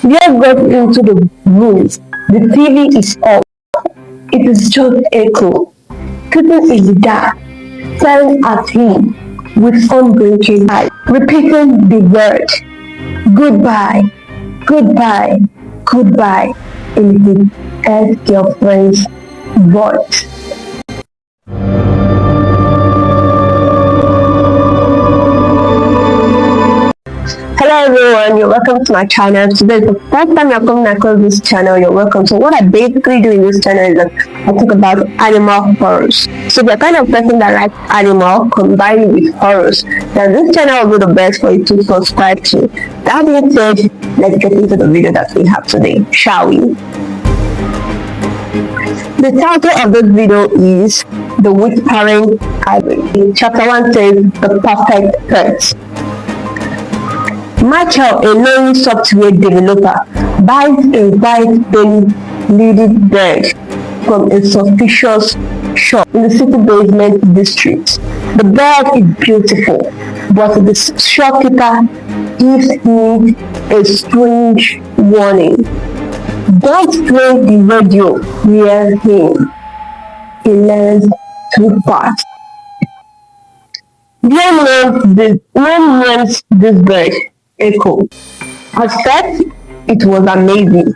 Leo got into the room. The TV is off. It is just Echo, sitting in the dark, staring at him with unblinking eyes, repeating the word goodbye, goodbye, goodbye in his ex-girlfriend's voice. Hello everyone, you're welcome to my channel. Today is the first time you're coming across this channel, you're welcome. So what I basically do in this channel is that I talk about animal horrors. So if you're kind of person that likes animal combined with horrors, then this channel will be the best for you to subscribe to. That being said, let's get into the video that we have today, shall we? The title of this video is The Whispering Ivory. Chapter 1 says The Perfect Pet. Michael, a knowing software developer, buys a white-bellied bird from a suspicious shop in the city basement district. The bird is beautiful, but the shopkeeper gives him a strange warning. Don't play the radio near him. He learns too fast. When names this bird Echo. At first, it was amazing.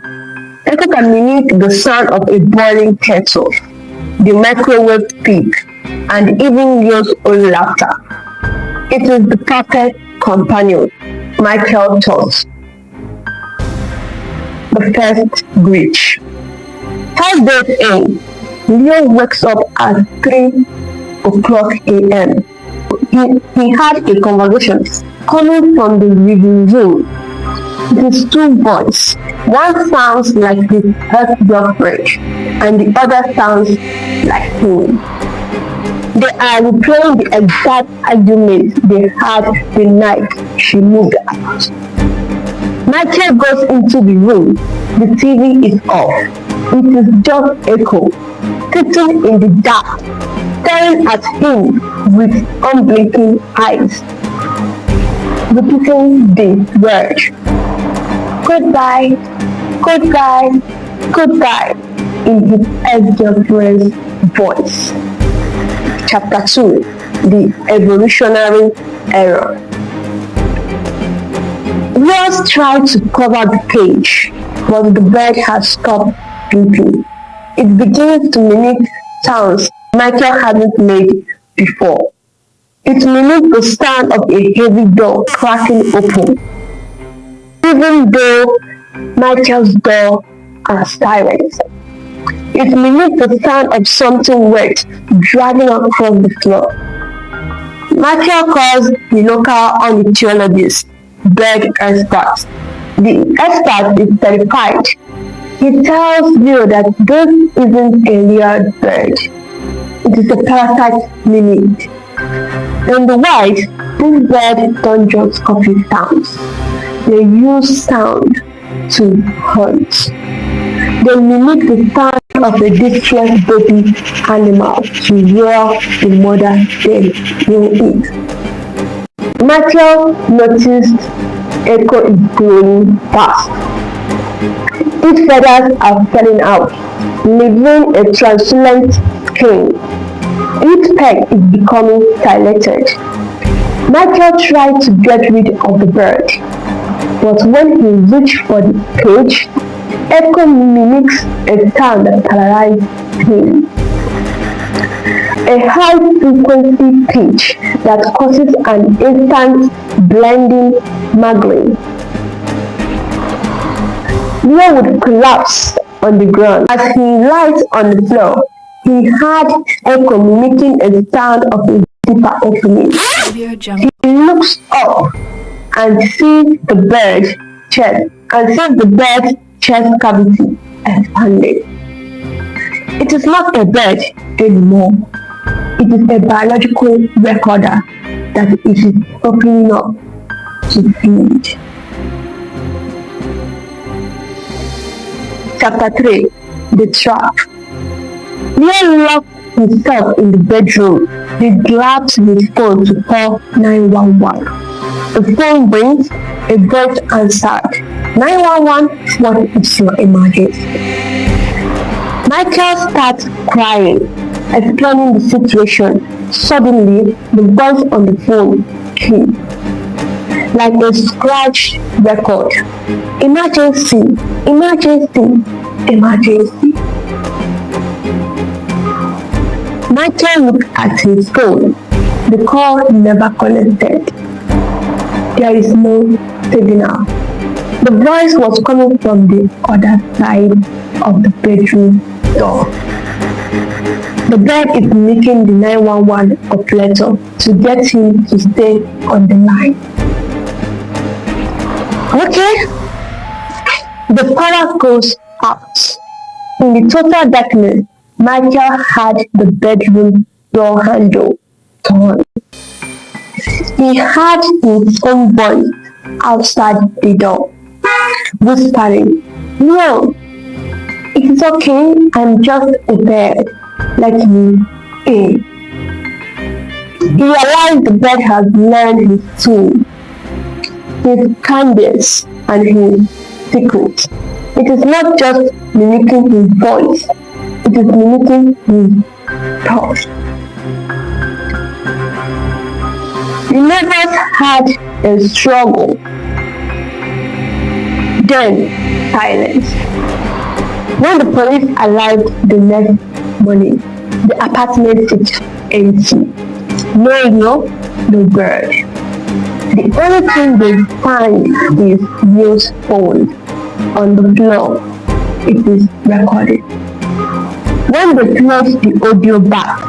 Echo can mimic the sound of a boiling kettle, the microwave beep, and even use own laughter. It is the perfect companion, Michael thought. The first glitch. 5 days in, Leo wakes up at 3 o'clock a.m. He had a conversation coming from the living room. These two boys. One sounds like his ex-girlfriend and the other sounds like him. They are replaying the exact argument they had the night she moved out. Michael goes into the room. The TV is off. It is just Echo, sitting in the dark, staring at him with unblinking eyes, repeating the word goodbye, goodbye, goodbye in his ex-girlfriend's voice. Chapter 2, The Evolutionary Error. Ross tried to cover the page, but the bird had stopped beeping. It begins to mimic sounds Michael hadn't made before. It mimics the sound of a heavy door cracking open, even though Michael's door are silent. It mimics the sound of something wet dragging across the floor. Michael calls the local ornithologist bird expert. The expert is terrified. He tells Leo that this isn't a real bird. It is a parasite mimic. In the wild, these birds don't just copy sounds. They use sound to hunt. They mimic the sound of a distressed baby animal to lure the mother then kill it. Michael noticed Echo is growing fast. Its feathers are falling out, leaving a translucent skin. Its peg is becoming dilated. Michael tried to get rid of the bird, but when he reached for the page, Echo mimics a sound that paralyzed him. A high-frequency pitch that causes an instant blinding migraine. Leo would collapse on the ground. As he lies on the floor, he heard Echo mimicking a sound of a deeper opening. He looks up and sees the bird's chest cavity expanded. It is not a bird anymore. It is a biological recorder that it is opening up to feed. Chapter 3, The Trap. Leo locked himself in the bedroom. He grabs his phone to call 911. The phone rings, a voice answered. 911, what is your emergency? Michael starts crying, explaining the situation. Suddenly, the voice on the phone came like a scratched record. Emergency, emergency, emergency. Michael looked at his phone. The call never connected. There is no signal. The voice was coming from the other side of the bedroom door. The bed is making the 911 operator to get him to stay on the line. Okay, the power goes out. In the total darkness, Michael had the bedroom door handle turned. He had his own voice outside the door, whispering, "No, it's okay, I'm just a bed, let me in." He realized the bed had learned his tune, his kindness, and his secret. It is not just mimicking his voice, it is mimicking his thoughts. The neighbors had a struggle. Then silence. When the police arrived the next morning, the apartment is empty. No radio, no bird. The only thing they find is Neil's phone on the floor. It is recorded. When they played the audio back,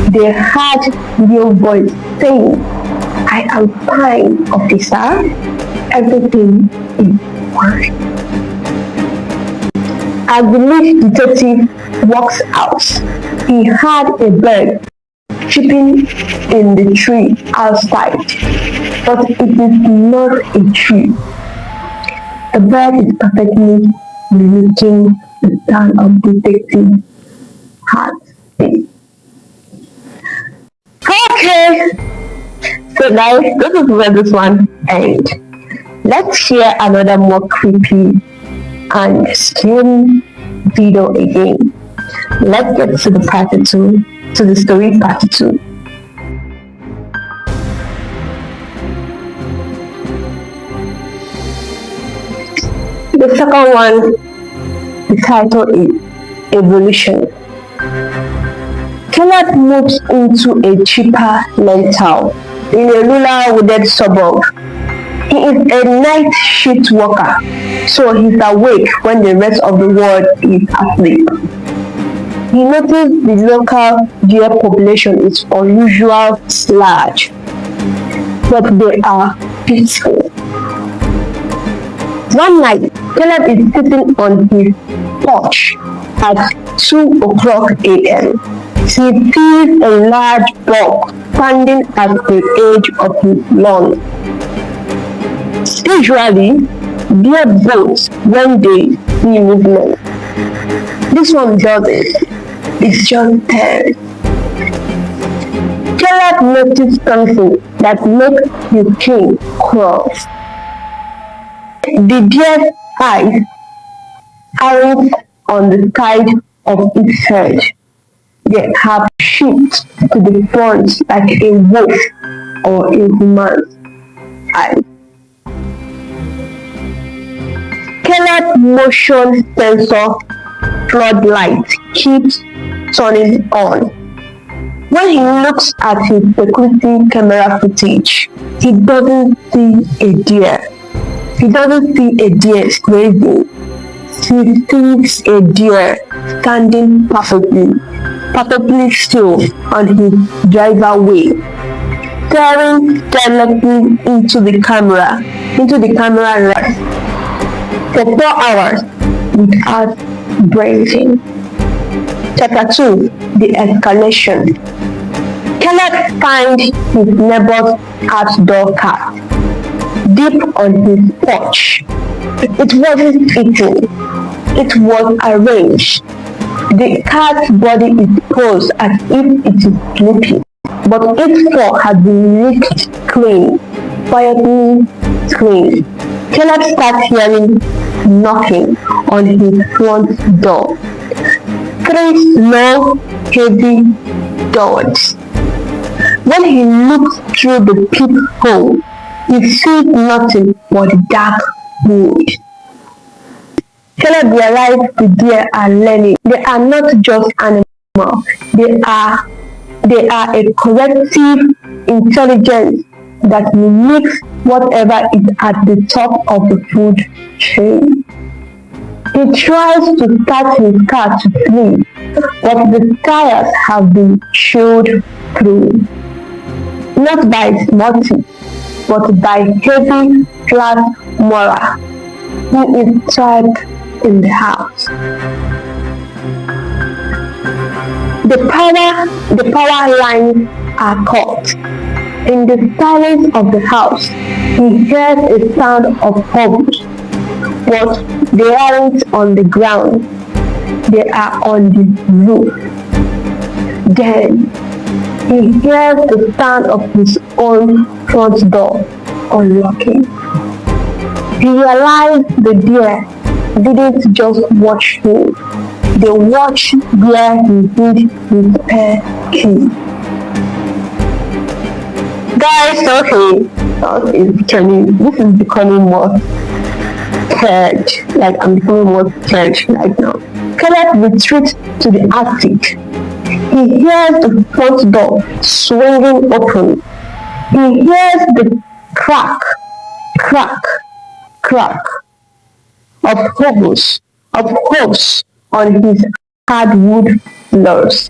they heard Neil's voice saying, "I am fine, officer. Everything is fine." As the lead detective walks out, he heard a bird chirping in the tree outside, but it is not a tree. The bird is perfectly mimicking the sound of detective heart beat. Okay, so guys, this is where this one ends. Let's share another more creepy and scary video again. Let's get to the part 2, to the story part 2. The second one, the title is Evolution. Caleb moves into a cheaper rental in a rural wooded suburb. He is a night shift worker, so he's awake when the rest of the world is asleep. He noticed the local deer population is unusual large, but they are peaceful. One night, Caleb is sitting on his porch at 2 o'clock a.m. He sees a large buck standing at the edge of his lawn. Usually, deer bolt when they see movement. This one doesn't. It's just there. Caleb noticed something that makes his skin crawl. The deer's eyes aren't on the side of its head. They have shifted to the front like a wolf or a human's eye. Caleb's motion sensor floodlight keeps turning on. When he looks at his security camera footage, he doesn't see a deer. He doesn't see a deer grazing. He sees a deer standing perfectly still on his driveway, staring directly into the camera lens for 4 hours without breathing. Chapter 2, the escalation. Caleb finds his neighbor's outdoor cat deep on his porch. It wasn't eating. It was arranged. The cat's body is posed as if it is sleeping, but its fur has been licked clean, quietly clean. Caleb starts hearing knocking on his front door. 3 slow, heavy doors. When he looks through the peephole, he sees nothing but dark wood. Caleb realized the deer are learning. They are not just animals. They are a collective intelligence that mimics whatever is at the top of the food chain. He tries to start his car to flee, but the tires have been chewed through. Not by Smarty, but by heavy, flat Mora, who is trapped in the house. The power lines are cut. In the silence of the house, he hears a sound of hobbles, but they aren't on the ground. They are on the roof. Then he hears the sound of his own front door unlocking. He realized the deer didn't just watch him. They watched where he hid his spare key. Guys, this is becoming more scared. Like, I'm becoming more scared right now. Caleb retreats to the attic. He hears the front door swinging open. He hears the crack of hooves on his hardwood floors.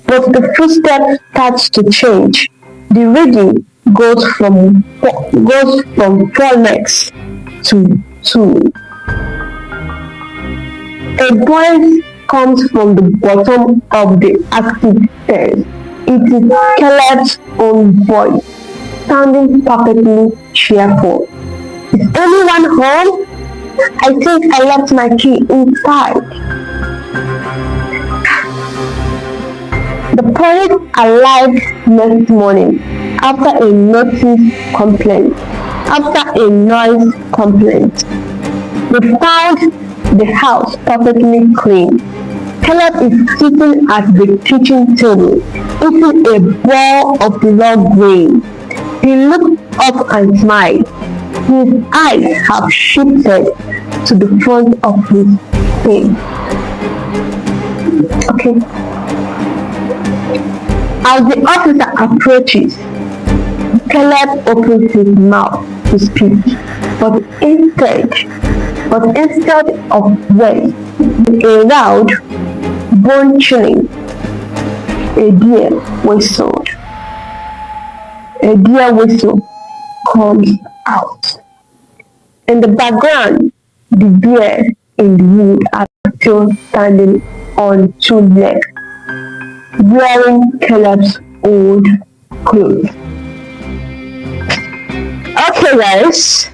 But the footsteps starts to change. The reading goes from 4 legs to 2. A voice comes from the bottom of the attic stairs. It is Caleb's own voice, sounding perfectly cheerful. Is anyone home? I think I left my key inside. The police arrived next morning after a noise complaint. They found the house perfectly clean. Caleb is sitting at the kitchen table, eating a bowl of log grain. He looked up and smiled. His eyes have shifted to the front of his face. Okay. As the officer approaches, Caleb opens his mouth to speak, but instead of words, a loud, bone-chilling, a deer whistle comes out. In the background, the deer in the wood are still standing on 2 legs, wearing Caleb's old clothes. Okay, guys,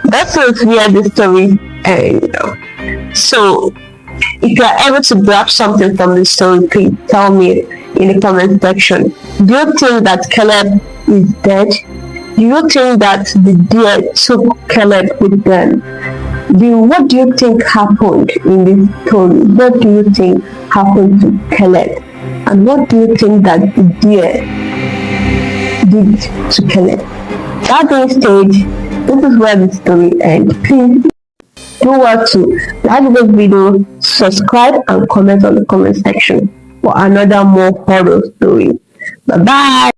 that's where the story ends. So, if you are able to grab something from the story, please tell me in the comment section. Do you think that Caleb is dead? Do you think that the deer took Caleb with them? What do you think happened in this story? What do you think happened to Caleb? And what do you think that the deer did to Caleb? That being said, this is where the story ends. Please do well to like this video, subscribe, and comment on the comment section for another more horror story. Bye bye.